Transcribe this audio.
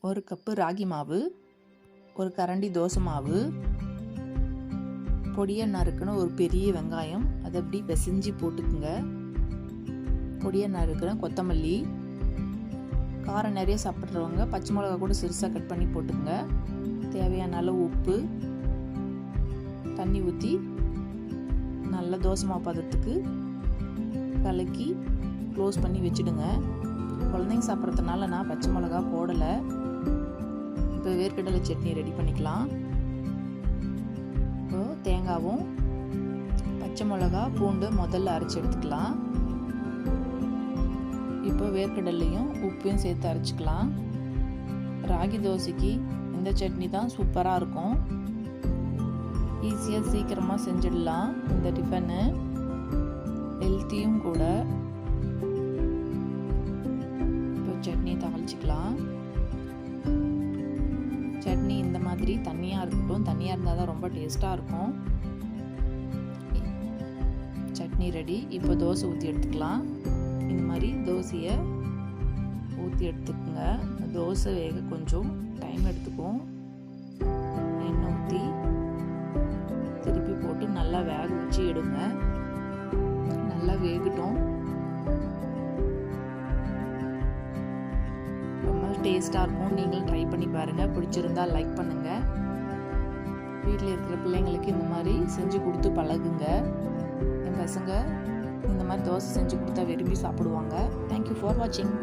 1 cup ragi மாவு, 1 கரண்டி தோசை மாவு, பொடியாக நறுக்குன ஒரு பெரிய வெங்காயம், அதை அப்படி பிசைஞ்சு போட்டுக்குங்க. பொடியாக நறுக்குன கொத்தமல்லி, காரம் நிறைய சாப்பிட்றவங்க பச்சை மிளகா கூட சிறுசாக கட் பண்ணி போட்டுக்குங்க. தேவையான அளவு உப்பு, தண்ணி ஊற்றி நல்ல தோசை மாவு பதத்துக்கு கலக்கி க்ளோஸ் பண்ணி வச்சுடுங்க. குழந்தைங்க சாப்பிட்றதுனால நான் பச்சை மிளகா போடலை. இப்போ வேர்க்கடலை சட்னி ரெடி பண்ணிக்கலாம். இப்போ தேங்காவும் பச்சை மிளகா பூண்டு முதல்ல அரைச்சி எடுத்துக்கலாம். இப்போ வேர்க்கடலையும் உப்பையும் சேர்த்து அரைச்சிக்கலாம். ராகி தோசைக்கு இந்த சட்னி தான் சூப்பராக இருக்கும். ஈஸியாக சீக்கிரமாக செஞ்சிடலாம். இந்த டிஃபனு ஹெல்த்தியும் கூட. இப்போ சட்னி தாளிச்சிக்கலாம். சட்னி இந்த மாதிரி தண்ணியாக இருக்கட்டும். தண்ணியாக இருந்தால் தான் ரொம்ப டேஸ்ட்டாக இருக்கும். சட்னி ரெடி. இப்போ தோசை ஊற்றி எடுத்துக்கலாம். இந்த மாதிரி தோசையை ஊற்றி எடுத்துக்கோங்க. தோசை வேக கொஞ்சம் டைம் எடுத்துக்கும். எண்ணெய் ஊற்றி திருப்பி போட்டு நல்லா வேக வச்சு எடுங்க. நல்லா வேகட்டும். ரொம்ப டேஸ்ட்டாக இருக்கும். நீங்களும் ட்ரை பண்ணி பாருங்கள். பிடிச்சிருந்தா லைக் பண்ணுங்கள். வீட்டில் இருக்கிற பிள்ளைங்களுக்கு இந்த மாதிரி செஞ்சு கொடுத்து பழகுங்க. என் பசங்க இந்த மாதிரி தோசை செஞ்சு கொடுத்தா விரும்பி சாப்பிடுவாங்க. தேங்க்யூ ஃபார் வாட்சிங்.